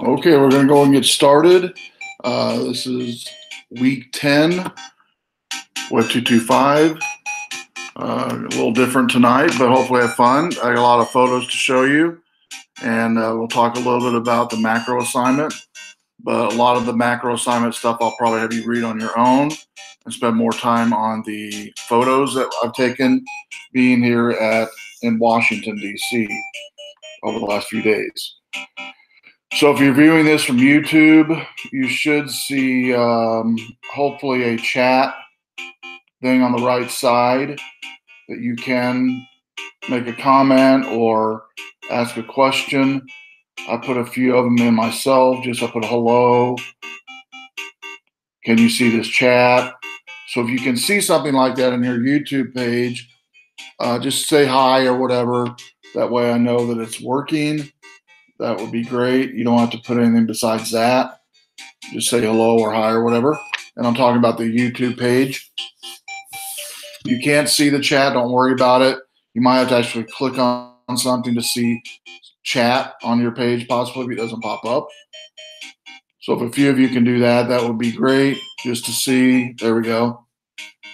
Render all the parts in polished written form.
Okay, we're going to go and get started. This is week 10, Web225. A little different tonight, but hopefully have fun. I got a lot of photos to show you, and we'll talk a little bit about the macro assignment. But a lot of the macro assignment stuff I'll probably have you read on your own and spend more time on the photos that I've taken being here in Washington, D.C. over the last few days. So if you're viewing this from YouTube, you should see hopefully a chat thing on the right side that you can make a comment or ask a question. I put a few of them in myself. I put a hello. Can you see this chat? So if you can see something like that in your YouTube page, just say hi or whatever. That way I know that it's working. That would be great. You don't have to put anything besides that. Just say hello or hi or whatever. And I'm talking about the YouTube page. You can't see the chat. Don't worry about it. You might have to actually click on something to see chat on your page, possibly if it doesn't pop up. So if a few of you can do that, that would be great just to see. There we go.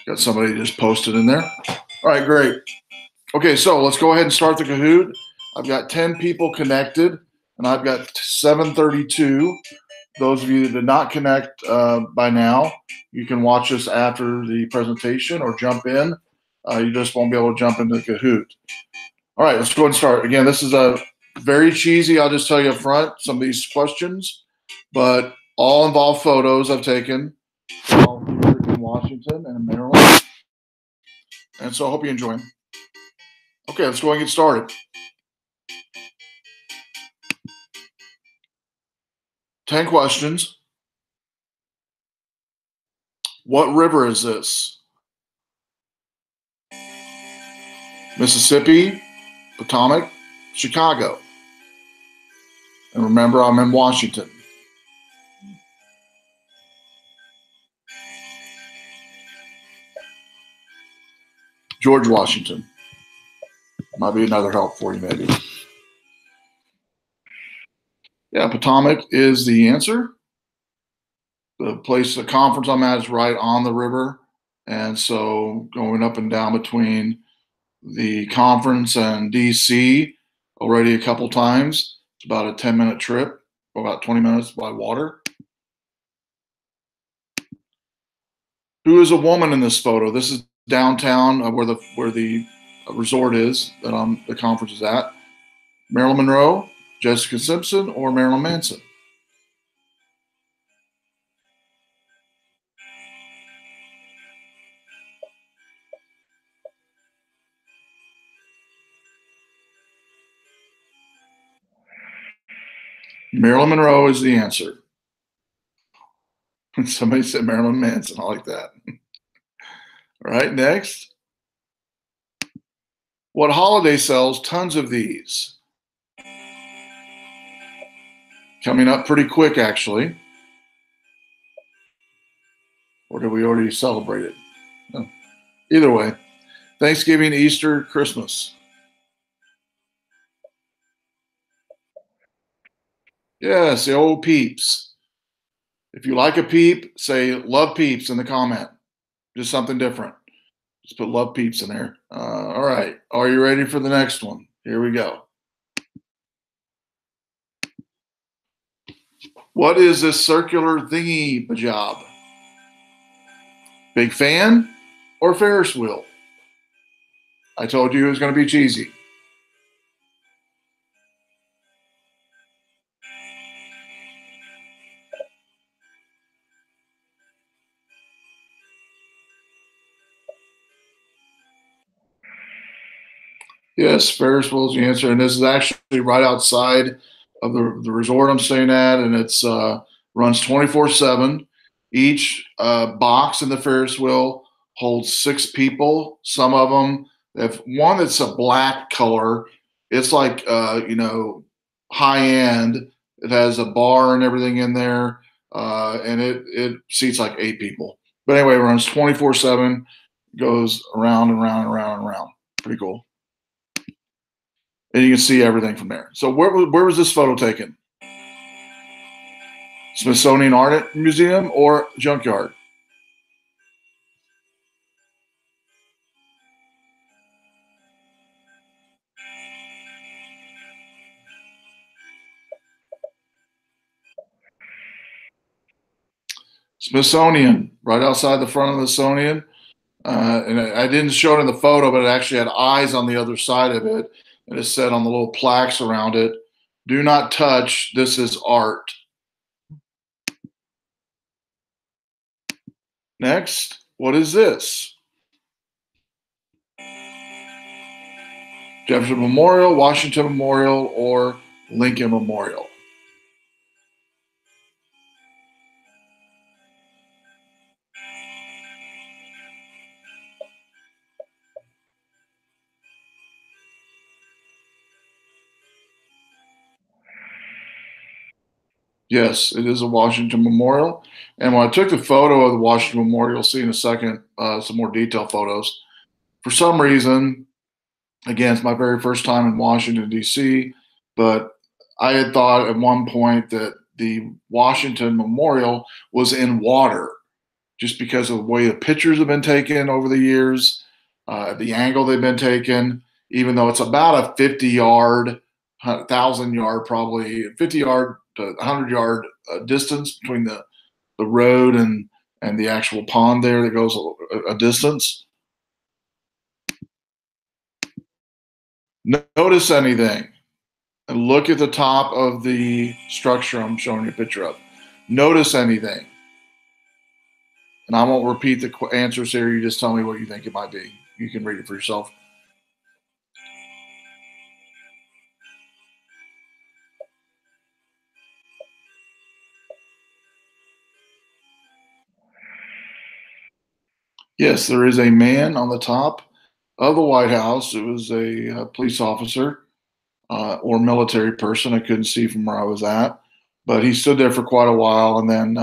Got somebody just posted in there. All right, great. Okay, so let's go ahead and start the Kahoot. I've got 10 people connected, and I've got 732. Those of you that did not connect by now, you can watch us after the presentation or jump in. You just won't be able to jump into the Kahoot. All right, let's go ahead and start. Again, this is a very cheesy. I'll just tell you up front some of these questions, but all involve photos I've taken all here in Washington and in Maryland. And so I hope you enjoy them. Okay, let's go ahead and get started. 10 questions. What river is this? Mississippi, Potomac, Chicago. And remember, I'm in Washington. George Washington. Might be another help for you, maybe. Yeah, Potomac is the answer. The conference I'm at is right on the river. And so going up and down between the conference and DC already a couple times. It's about a 10-minute trip, about 20 minutes by water. Who is a woman in this photo? This is downtown where the resort is that the conference is at. Marilyn Monroe, Jessica Simpson, or Marilyn Manson? Marilyn Monroe is the answer. Somebody said Marilyn Manson. I like that. All right, next. What holiday sells tons of these? Coming up pretty quick, actually. Or did we already celebrate it? No. Either way, Thanksgiving, Easter, Christmas. Yes, the old peeps. If you like a peep, say love peeps in the comment. Just something different. Just put love peeps in there. All right. Are you ready for the next one? Here we go. What is this circular thingy job? Big fan or Ferris wheel? I told you it was going to be cheesy. Yes, Ferris wheel is the answer. And this is actually right outside of the resort I'm staying at, and it's runs 24/7. Each box in the Ferris wheel holds 6 people. Some of them have one that's a black color. It's like high end. It has a bar and everything in there, and it seats like 8 people. But anyway, it runs 24/7. Goes around and around and around and around. Pretty cool. And you can see everything from there. So where was this photo taken? Smithsonian Art Museum or junkyard? Smithsonian, right outside the front of the Smithsonian. And I didn't show it in the photo, but it actually had eyes on the other side of it. And it said on the little plaques around it, "Do not touch, this is art." Next, what is this? Jefferson Memorial, Washington Memorial, or Lincoln Memorial? Yes, it is a Washington Memorial. And when I took the photo of the Washington Memorial, see in a second some more detailed photos. For some reason, again, it's my very first time in Washington, D.C., but I had thought at one point that the Washington Memorial was in water just because of the way the pictures have been taken over the years, the angle they've been taken, even though it's about a 50 yard, 1,000 yard, probably 50 yard to 100 yard distance between the road and the actual pond there that goes a distance. Notice anything and look at the top of the structure I'm showing you a picture of. Notice anything. And I won't repeat the answers here. You just tell me what you think it might be. You can read it for yourself. Yes, there is a man on the top of the White House. It was a police officer or military person. I couldn't see from where I was at, but he stood there for quite a while, and then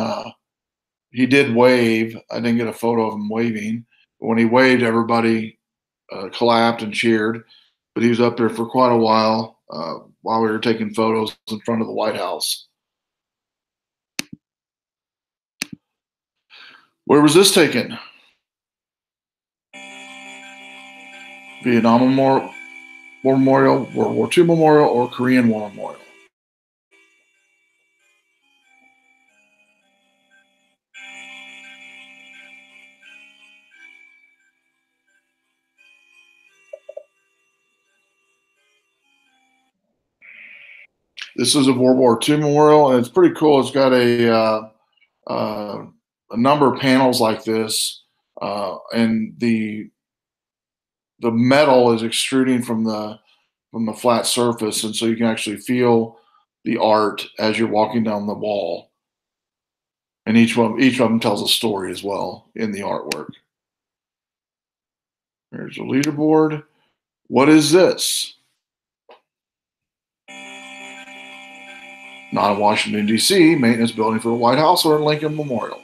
he did wave. I didn't get a photo of him waving, but when he waved, everybody clapped and cheered. But he was up there for quite a while we were taking photos in front of the White House. Where was this taken? Vietnam Memorial, World War II Memorial, or Korean War Memorial? This is a World War II memorial, and it's pretty cool. It's got uh, a number of panels like this, and the metal is extruding from the flat surface, and so you can actually feel the art as you're walking down the wall. And each of them tells a story as well in the artwork. There's a leaderboard. What is this? Not in Washington, D.C., maintenance building for the White House or Lincoln Memorial?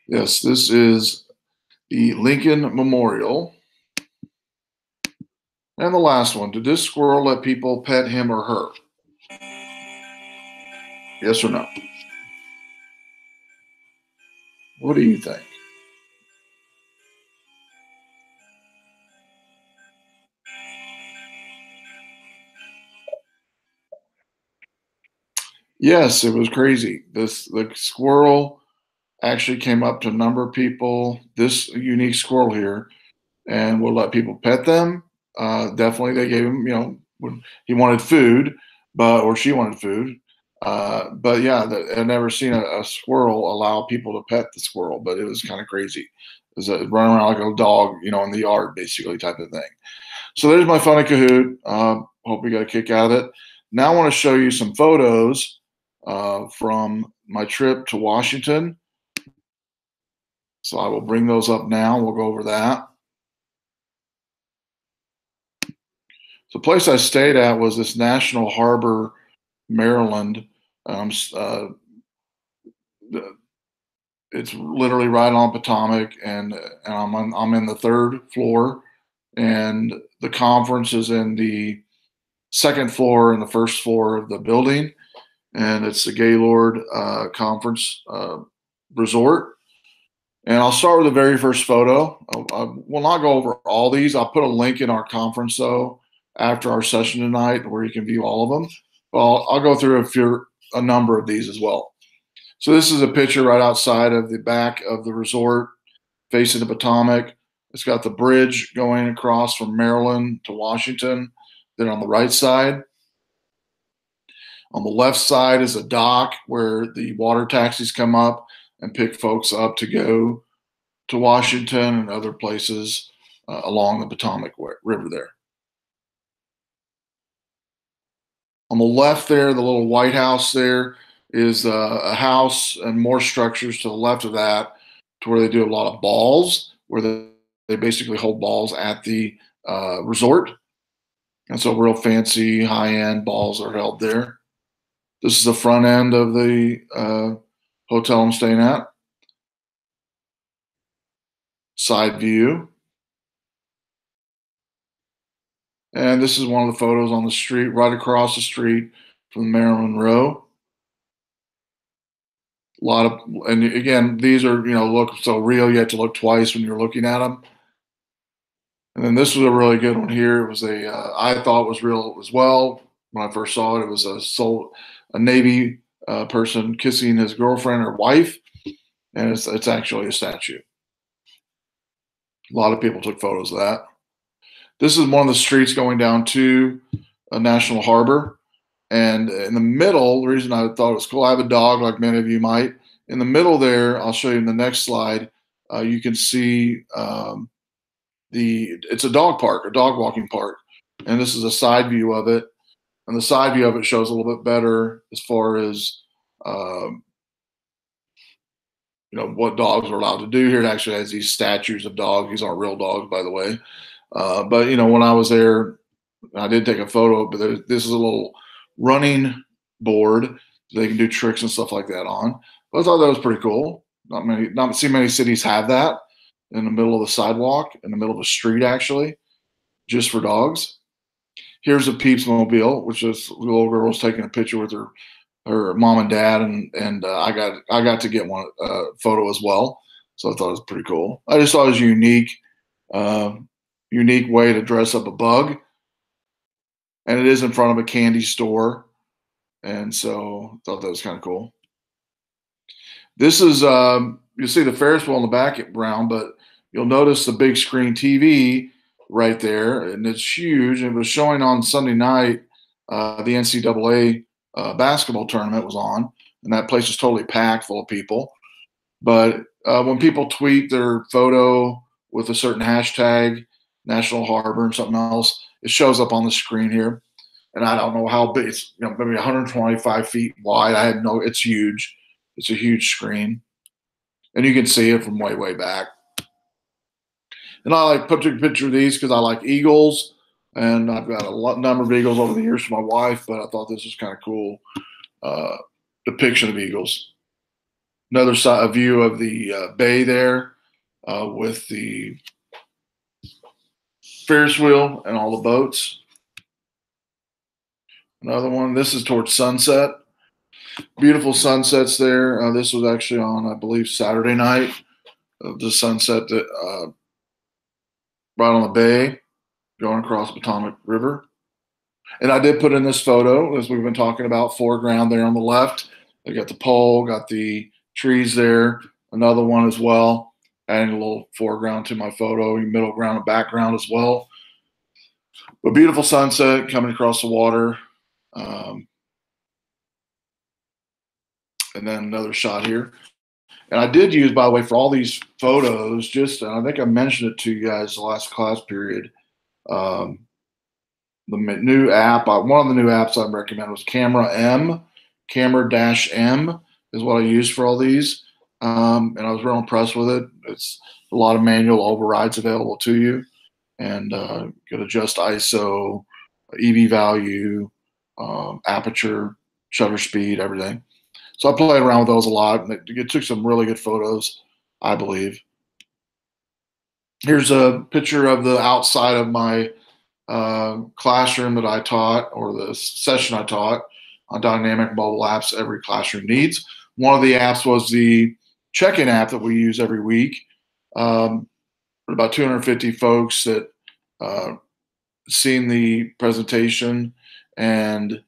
Yes, this is the Lincoln Memorial. And the last one, did this squirrel let people pet him or her? Yes or no? What do you think? Yes, it was crazy. The squirrel actually came up to a number of people, this unique squirrel here, and would let people pet them. Definitely, they gave him, when he wanted food, or she wanted food. But yeah, I've never seen a squirrel allow people to pet the squirrel, but it was kind of crazy. It was running around like a dog, in the yard, basically, type of thing. So there's my funny Kahoot. Hope you got a kick out of it. Now I want to show you some photos from my trip to Washington. So I will bring those up now. We'll go over that. The place I stayed at was this National Harbor, Maryland. It's literally right on Potomac, and I'm in the third floor, and the conference is in the second floor and the first floor of the building, and it's the Gaylord Conference Resort. And I'll start with the very first photo. I will not go over all these. I'll put a link in our conference though after our session tonight where you can view all of them. But I'll go through a number of these as well. So this is a picture right outside of the back of the resort, facing the Potomac. It's got the bridge going across from Maryland to Washington. Then on the right side, on the left side is a dock where the water taxis come up and pick folks up to go to Washington and other places along the Potomac River there. On the left there, the little White House there is a house and more structures to the left of that to where they do a lot of balls, where they basically hold balls at the resort. And so real fancy high-end balls are held there. This is the front end of the hotel I'm staying at. Side view. And this is one of the photos on the street, right across the street from Maryland Row. A lot of, and again, these are, look so real, you have to look twice when you're looking at them. And then this was a really good one here. It was I thought was real as well. When I first saw it, it was a Navy person kissing his girlfriend or wife. And it's actually a statue. A lot of people took photos of that. This is one of the streets going down to National Harbor. And in the middle, the reason I thought it was cool, I have a dog like many of you might. In the middle there, I'll show you in the next slide, you can see it's a dog park, a dog walking park. And this is a side view of it. And the side view of it shows a little bit better as far as, what dogs are allowed to do here. It actually has these statues of dogs. These aren't real dogs, by the way. But, when I was there, I did take a photo, but this is a little running board they can do tricks and stuff like that on. But I thought that was pretty cool. Not many cities have that in the middle of the sidewalk, in the middle of the street, actually, just for dogs. Here's a Peeps mobile, which is the little girl was taking a picture with her mom and dad, and I got to get one photo as well. So I thought it was pretty cool. I just thought it was unique way to dress up a bug. And it is in front of a candy store. And so I thought that was kind of cool. This is, you'll see the Ferris wheel in the background, but you'll notice the big screen TV right there. And it's huge. It was showing on Sunday night, the NCAA basketball tournament was on. And that place was totally packed full of people. But when people tweet their photo with a certain hashtag, National Harbor and something else, it shows up on the screen here. And I don't know how big, it's maybe 125 feet wide. It's huge. It's a huge screen. And you can see it from way, way back. And I took a picture of these because I like eagles. And I've got a number of eagles over the years for my wife, but I thought this was kind of cool depiction of eagles. Another side, a view of the bay there with the Ferris wheel and all the boats. Another one. This is towards sunset. Beautiful sunsets there. This was actually on, I believe, Saturday night. The sunset right on the bay, going across the Potomac River. And I did put in this photo, as we've been talking about, foreground there on the left. They got the pole, got the trees there. Another one as well, adding a little foreground to my photo, middle ground and background as well. A beautiful sunset coming across the water. And then another shot here. And I did use, by the way, for all these photos, I think I mentioned it to you guys the last class period. The new app, one of the new apps I recommend was Camera-M is what I used for all these. And I was real impressed with it. It's a lot of manual overrides available to you. And you can adjust ISO, EV value, aperture, shutter speed, everything. So I played around with those a lot, and it took some really good photos, I believe. Here's a picture of the outside of my classroom that I taught, or the session I taught on dynamic mobile apps every classroom needs. One of the apps was the check-in app that we use every week. About 250 folks that seen the presentation, and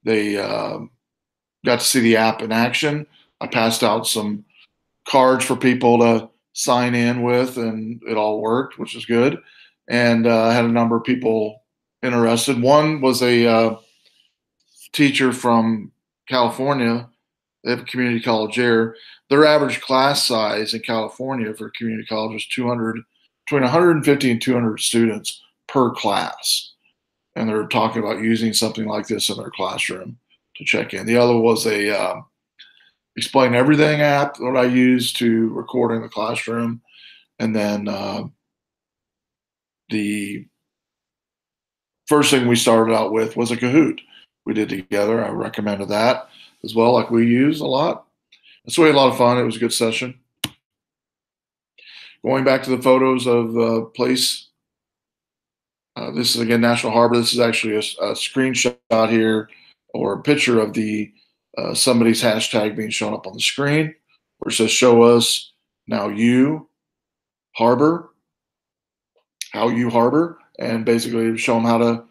they got to see the app in action. I passed out some cards for people to sign in with, and it all worked, which is good. And I had a number of people interested. One was a teacher from California. They have a community college there. Their average class size in California for community college is 200, between 150 and 200 students per class. And they're talking about using something like this in their classroom to check in. The other was a Explain Everything app that I use to record in the classroom. And then the first thing we started out with was a Kahoot we did together. I recommended that as well, like we use a lot. So we had a lot of fun. It was a good session. Going back to the photos of the place, this is again National Harbor. This is actually a screenshot here, or a picture of the somebody's hashtag being shown up on the screen, where it says "Show us now you harbor," how you harbor, and basically show them how to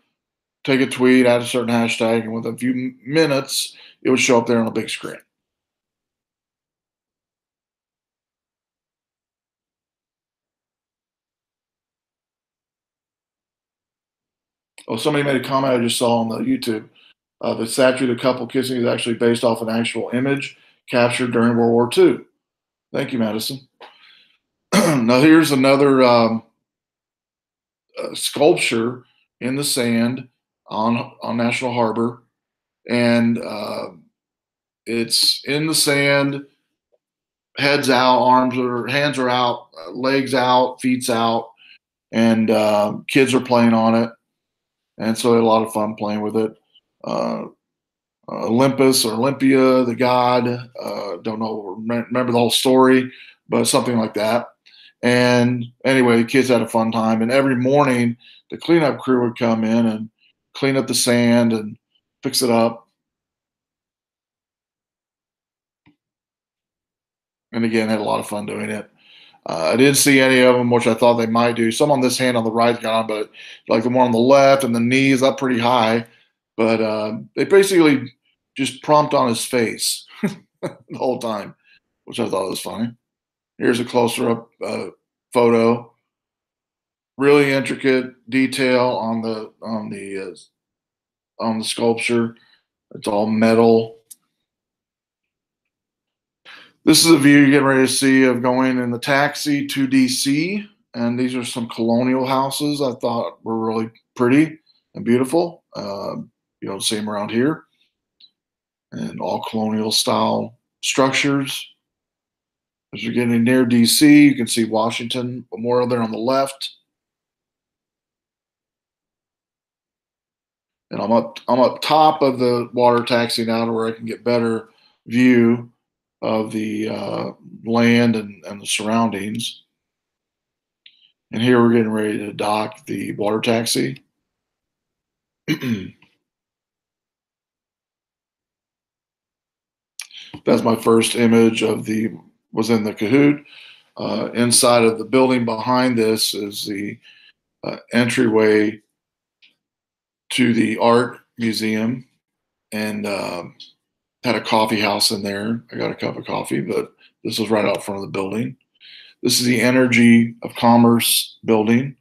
take a tweet, add a certain hashtag, and within a few minutes, it would show up there on a big screen. Oh, somebody made a comment I just saw on the YouTube. The statue of the couple kissing is actually based off an actual image captured during World War II. Thank you, Madison. Now here's another sculpture in the sand on National Harbor, and it's in the sand, heads out, hands are out, legs out, feet's out, and kids are playing on it, and so I had a lot of fun playing with it. Uh, Olympus or Olympia, the god, don't know, remember the whole story, but something like that. And anyway, the kids had a fun time. And every morning, the cleanup crew would come in and clean up the sand and fix it up. And again, had a lot of fun doing it. I didn't see any of them, which I thought they might do. Some on this hand on the right got on, but like the one on the left and the knees up pretty high. But they basically just prompt on his face the whole time, which I thought was funny. Here's a closer up photo. Really intricate detail on the sculpture. It's all metal. This is a view you're getting ready to see of going in the taxi to DC. And these are some colonial houses I thought were really pretty and beautiful. You don't see them around here. And all colonial style structures. As you're getting near DC, you can see Washington Memorial there on the left. And I'm up top of the water taxi now to where I can get better view of the land and the surroundings. And here we're getting ready to dock the water taxi. That's my first image was in the Kahoot. Inside of the building behind this is the entryway to the art museum, and had a coffee house in there. I got a cup of coffee, but this was right out front of the building. This is the Energy of Commerce building.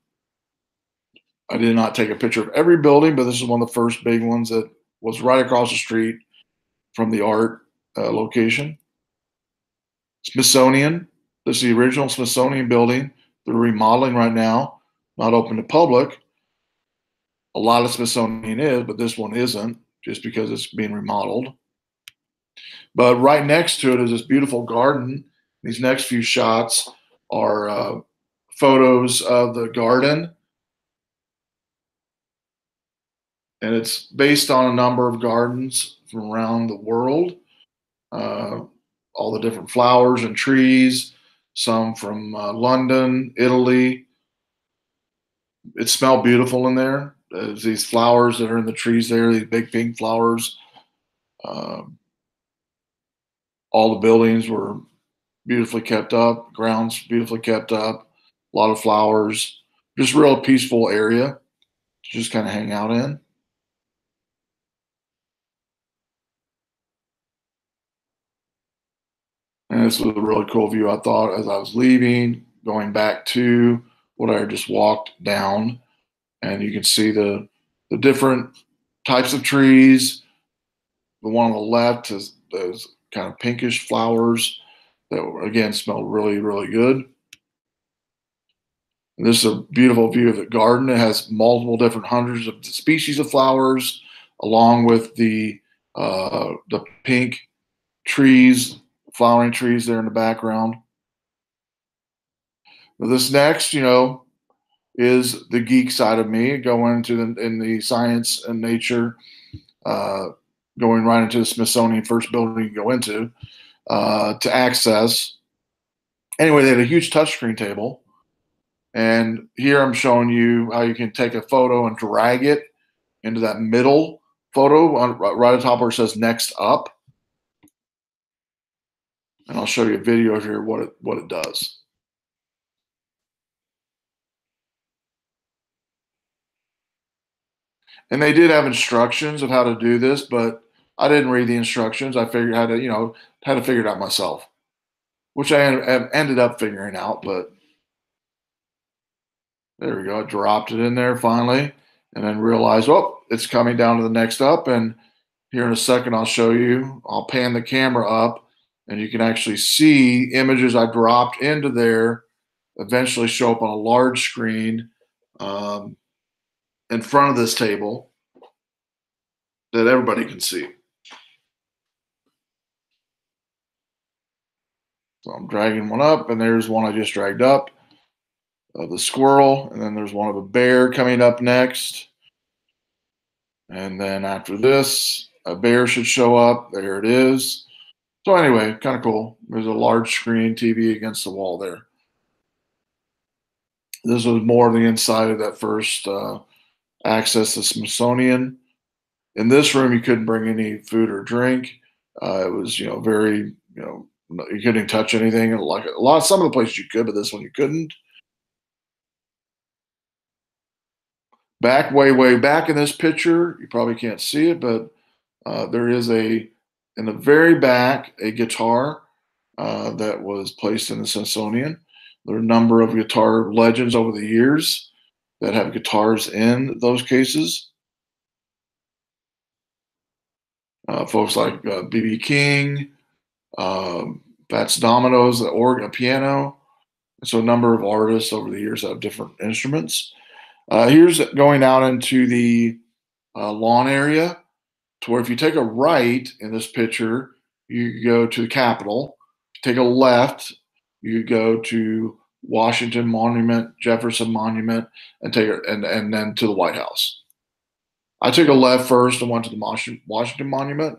I did not take a picture of every building, but this is one of the first big ones that was right across the street from the art location. Smithsonian. This is the original Smithsonian building. They're remodeling right now, not open to public. A lot of Smithsonian is, but this one isn't, just because it's being remodeled. But right next to it is this beautiful garden. These next few shots are photos of the garden. And it's based on a number of gardens from around the world. uh, all the different flowers and trees, some from London, Italy. It smelled beautiful in there. There's these flowers that are in the trees there, these big pink flowers. Um, all the buildings were beautifully kept up, grounds beautifully kept up, a lot of flowers, just real peaceful area to just kind of hang out in. And this was a really cool view, I thought, as I was leaving, going back to what I just walked down. And you can see the different types of trees. The one on the left has those kind of pinkish flowers that, again, smell really, really good. And this is a beautiful view of the garden. It has multiple different hundreds of species of flowers, along with the pink trees, flowering trees there in the background. Now this next, is the geek side of me, going into in the science and nature, uh, going right into the Smithsonian first building you go into to access. Anyway, they had a huge touchscreen table. And here I'm showing you how you can take a photo and drag it into that middle photo right on top where it says next up. And I'll show you a video here what it does. And they did have instructions of how to do this, but I didn't read the instructions. I figured how to, how to figure it out myself, which I ended up figuring out. But there we go. I dropped it in there finally, and then realized, oh, it's coming down to the next up. And here in a second, I'll show you. I'll pan the camera up, and you can actually see images I dropped into there eventually show up on a large screen um, in front of this table that everybody can see. So I'm dragging one up, and there's one I just dragged up of the squirrel, and then there's one of a bear coming up next. And then after this, a bear should show up. There it is. So anyway, kind of cool. There's a large screen TV against the wall there. This was more the inside of that first access to Smithsonian. In this room, you couldn't bring any food or drink. It was, very, you couldn't touch anything. Like some of the places you could, but this one you couldn't. Back, way back in this picture, you probably can't see it, but there is in the very back, a guitar that was placed in the Smithsonian. There are a number of guitar legends over the years that have guitars in those cases. Folks like B.B. King, Fats Domino's, the organ, piano. So a number of artists over the years have different instruments. Here's going out into the lawn area, to where if you take a right in this picture, you go to the Capitol. Take a left, you go to Washington Monument, Jefferson Monument, and then to the White House. I took a left first and went to the Washington Monument.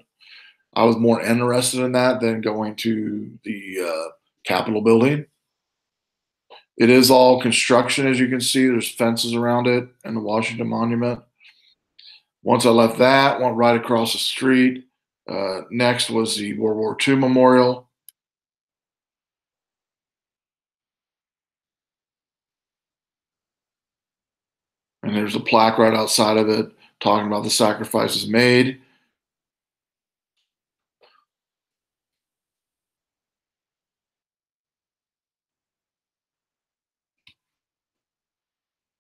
I was more interested in that than going to the Capitol building. It is all construction, as you can see. There's fences around it and the Washington Monument. Once I left that, went right across the street. Next was the World War II Memorial. And there's a plaque right outside of it talking about the sacrifices made.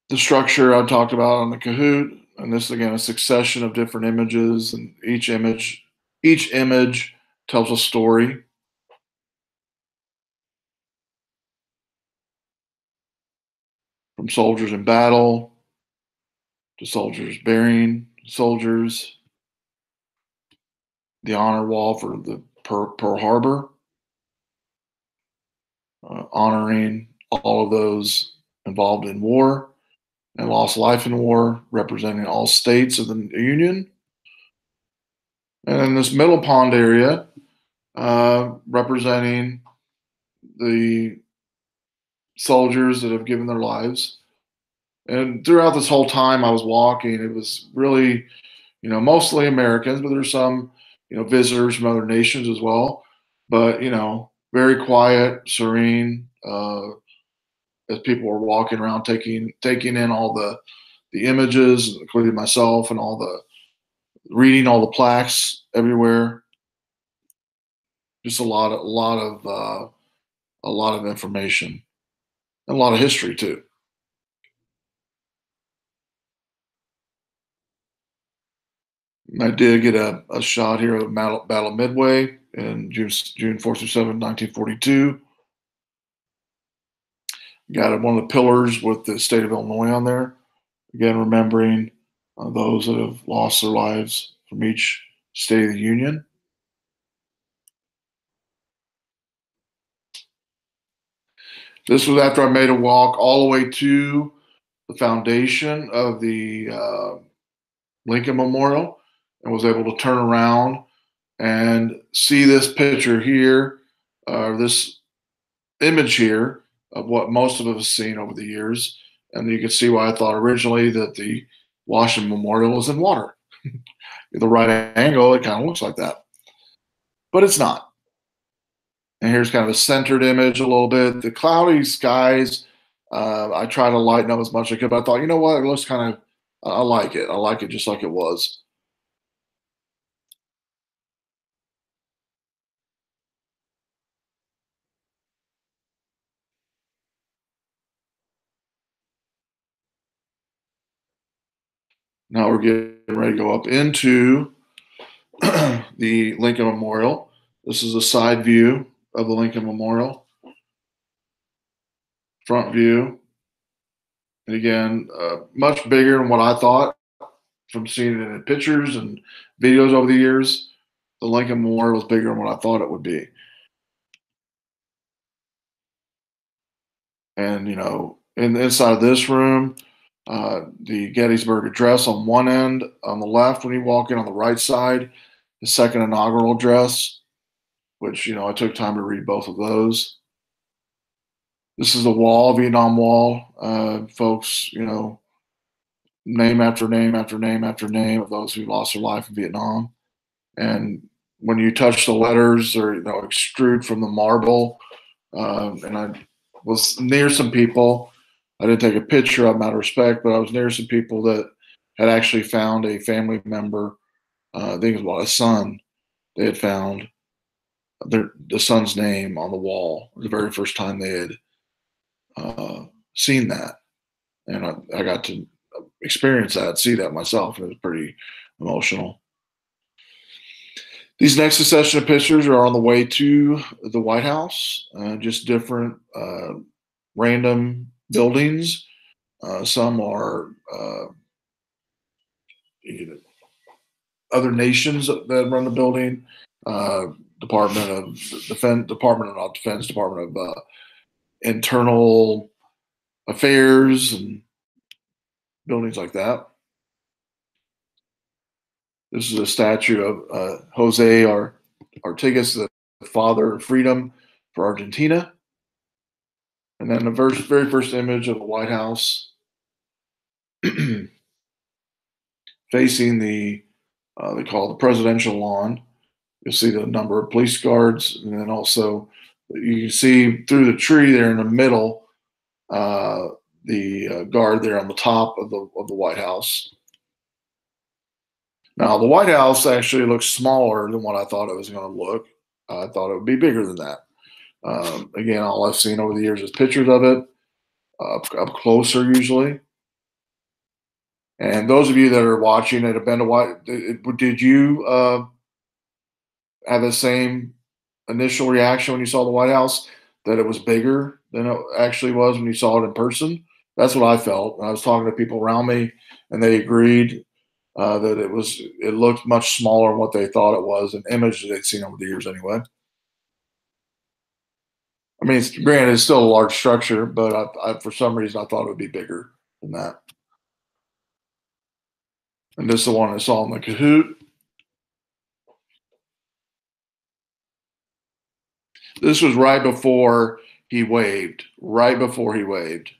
The structure I talked about on the Kahoot, and this again a succession of different images, and each image tells a story. From soldiers in battle to soldiers burying soldiers, the honor wall for the Pearl Harbor, honoring all of those involved in war and lost life in war, representing all states of the Union. And in this middle pond area, representing the soldiers that have given their lives. And throughout this whole time I was walking, it was really, mostly Americans, but there's some, visitors from other nations as well. But, very quiet, serene, as people were walking around taking in all the images, including myself, and all the reading all the plaques everywhere. Just a lot of information and a lot of history too. I did get a shot here of the Battle of Midway in June 4th through 7th, 1942. Got one of the pillars with the state of Illinois on there. Again, remembering those that have lost their lives from each state of the Union. This was after I made a walk all the way to the foundation of the Lincoln Memorial and was able to turn around and see this picture here, this image here of what most of us have seen over the years. And you can see why I thought originally that the Washington Memorial is in water. The right angle, it kind of looks like that, but it's not. And here's kind of a centered image a little bit. The cloudy skies, I try to lighten up as much as I could, but I thought, you know what, it looks kind of, I like it. I like it just like it was. Now we're getting ready to go up into the Lincoln Memorial. This is a side view of the Lincoln Memorial, front view. And again, much bigger than what I thought from seeing it in pictures and videos over the years. The Lincoln Memorial was bigger than what I thought it would be. And, inside of this room, the Gettysburg Address on one end, on the left when you walk in, on the right side, the second inaugural address, which, I took time to read both of those. This is the wall, Vietnam Wall. Folks, name after name after name after name of those who lost their life in Vietnam. And when you touch the letters, they're extrude from the marble. And I was near some people. I didn't take a picture of them out of respect, but I was near some people that had actually found a family member. I think it was a son. They had found the son's name on the wall the very first time they had seen that, and I got to experience that, see that myself. It was pretty emotional. These next succession of pictures are on the way to the White House, just different random buildings. Some are other nations that run the building. Department of Defense, Department of not Defense, Department of Internal Affairs, and buildings like that. This is a statue of Jose Artigas, the father of freedom for Argentina. And then the very first image of the White House facing they call it the presidential lawn. You'll see the number of police guards, and then also you can see through the tree there in the middle, the guard there on the top of the White House. Now, the White House actually looks smaller than what I thought it was going to look. I thought it would be bigger than that. Again, all I've seen over the years is pictures of it up closer usually. And those of you that are watching that have been to White, did you have the same initial reaction when you saw the White House, that it was bigger than it actually was when you saw it in person? That's what I felt. I was talking to people around me, and they agreed that it looked much smaller than what they thought it was, an image that they'd seen over the years anyway. I mean, granted, it's still a large structure, but for some reason I thought it would be bigger than that. And this is the one I saw in the Kahoot. This was right before he waved. Right before he waved.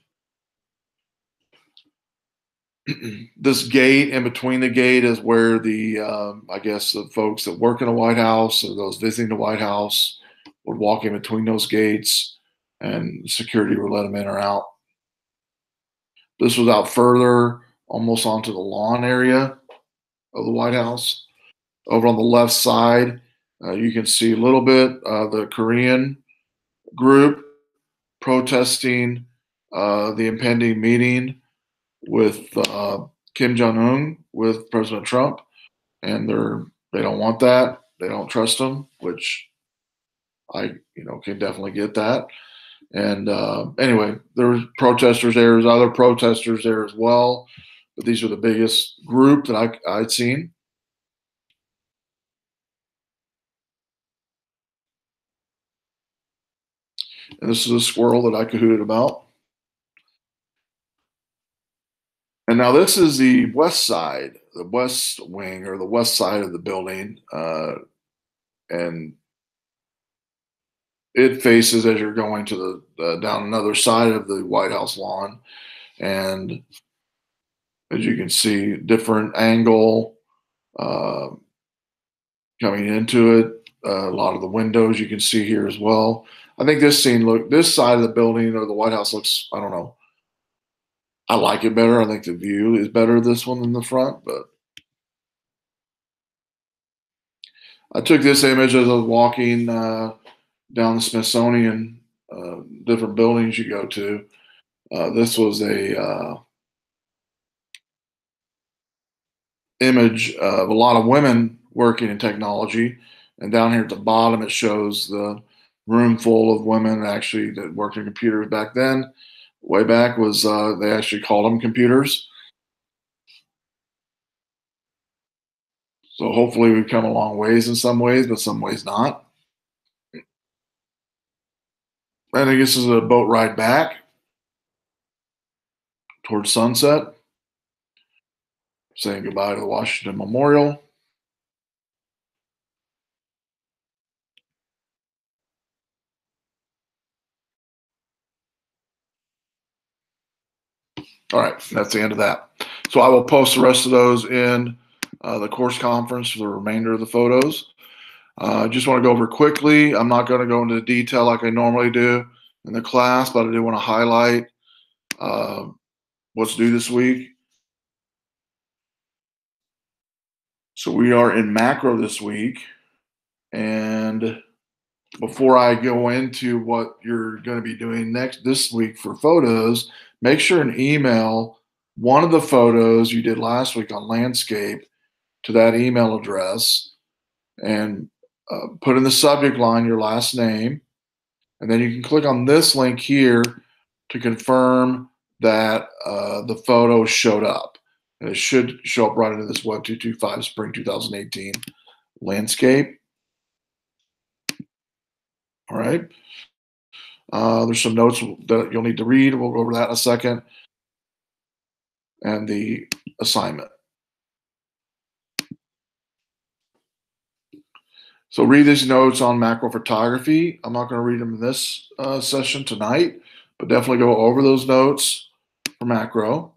This gate, in between the gate, is where the I guess the folks that work in the White House or those visiting the White House would walk in between those gates, and security would let them in or out. This was out further, almost onto the lawn area of the White House. Over on the left side, you can see a little bit the Korean group protesting the impending meeting with Kim Jong Un with President Trump, and they don't want that. They don't trust him, which I can definitely get that. And anyway, there was protesters there. There's other protesters there as well, but these are the biggest group that I'd seen. And this is a squirrel that I cahooted about. And now this is the west side, the west wing or the west side of the building. And it faces as you're going to the down another side of the White House lawn. And as you can see, different angle uh, coming into it. A lot of the windows you can see here as well. I think this side of the building or the White House looks, I don't know. I like it better. I think the view is better this one than the front, but I took this image as I was walking down the Smithsonian, different buildings you go to. This was a image of a lot of women working in technology, and down here at the bottom it shows the room full of women actually that worked in computers back then. Way back was they actually called them computers. So hopefully we've come a long ways in some ways, but some ways not. I think this is a boat ride back towards sunset, saying goodbye to the Washington Memorial. All right, that's the end of that. So I will post the rest of those in the course conference for the remainder of the photos. I just want to go over quickly. I'm not going to go into detail like I normally do in the class, but I do want to highlight what's due this week. So we are in macro this week. And before I go into what you're going to be doing this week for photos, make sure and email one of the photos you did last week on landscape to that email address, and put in the subject line your last name. And then you can click on this link here to confirm that the photo showed up. And it should show up right into this Web225 Spring 2018 landscape. All right. There's some notes that you'll need to read. We'll go over that in a second. And the assignment. So read these notes on macro photography. I'm not going to read them in this session tonight, but definitely go over those notes for macro.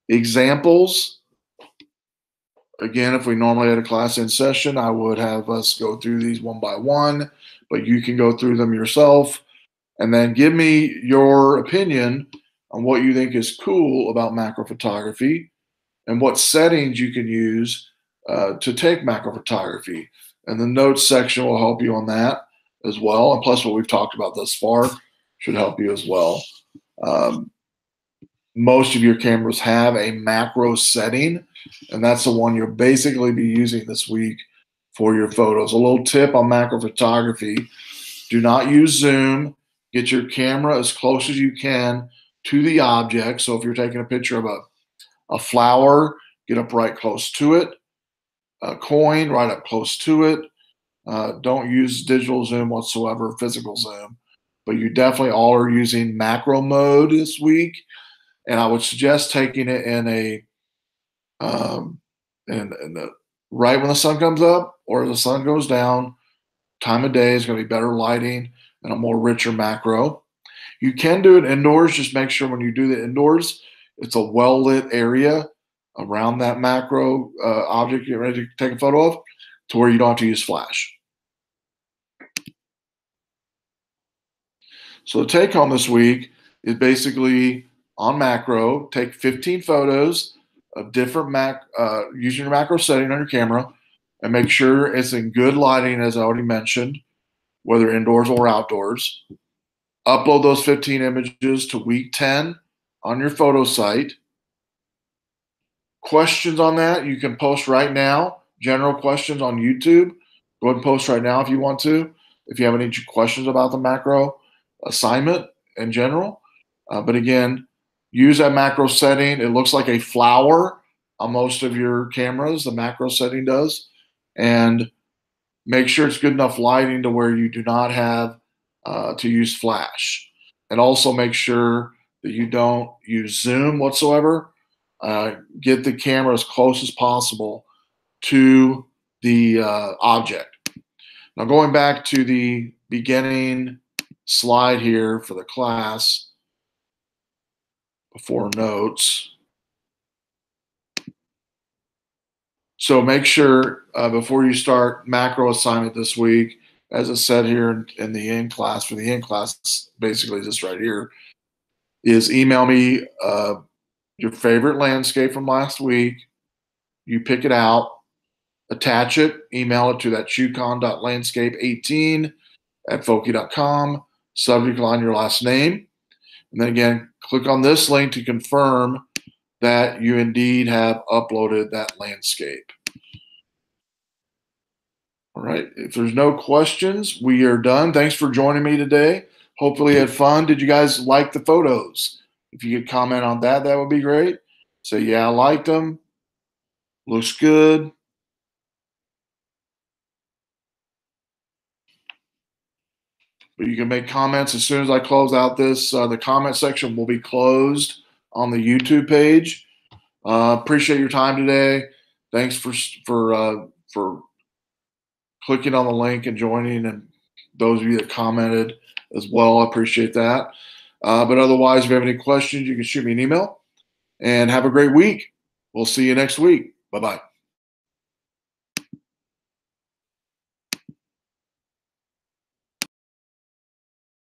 Examples. Again, if we normally had a class in session, I would have us go through these one by one, but you can go through them yourself and then give me your opinion on what you think is cool about macro photography and what settings you can use to take macro photography. And the notes section will help you on that as well. And plus what we've talked about thus far should help you as well. Most of your cameras have a macro setting, and that's the one you'll basically be using this week for your photos. A little tip on macro photography: do not use zoom. Get your camera as close as you can to the object. So if you're taking a picture of a flower, get up right close to it. A coin, right up close to it. Don't use digital zoom whatsoever, physical zoom. But you definitely all are using macro mode this week. And I would suggest taking it in in the right when the sun comes up or the sun goes down, time of day is going to be better lighting and a more richer macro. You can do it indoors. Just make sure when you do the indoors, it's a well-lit area around that macro object you're ready to take a photo of, to where you don't have to use flash. So the take home this week is basically on macro, take 15 photos of different using your macro setting on your camera, and make sure it's in good lighting, as I already mentioned, whether indoors or outdoors. Upload those 15 images to week 10 on your photo site. Questions on that, you can post right now. General questions on YouTube. Go ahead and post right now if you want to. If you have any questions about the macro assignment in general. But again, use that macro setting. It looks like a flower on most of your cameras, the macro setting does. And make sure it's good enough lighting to where you do not have to use flash. And also make sure that you don't use zoom whatsoever. Get the camera as close as possible to the object. Now, going back to the beginning slide here for the class before notes. So make sure before you start macro assignment this week, as I said here in the in class, for the in class, basically this right here, is email me your favorite landscape from last week. You pick it out, attach it, email it to that Sp2018@foki.com, subject line your last name. And then again, click on this link to confirm that you indeed have uploaded that landscape. All right, if there's no questions, we are done. Thanks for joining me today. Hopefully you had fun. Did you guys like the photos? If you could comment on that, that would be great. Say, yeah, I liked them. Looks good. But you can make comments as soon as I close out this. The comment section will be closed on the YouTube page. Appreciate your time today. Thanks for clicking on the link and joining, and those of you that commented as well. I appreciate that. But otherwise, if you have any questions, you can shoot me an email. And have a great week. We'll see you next week. Bye-bye.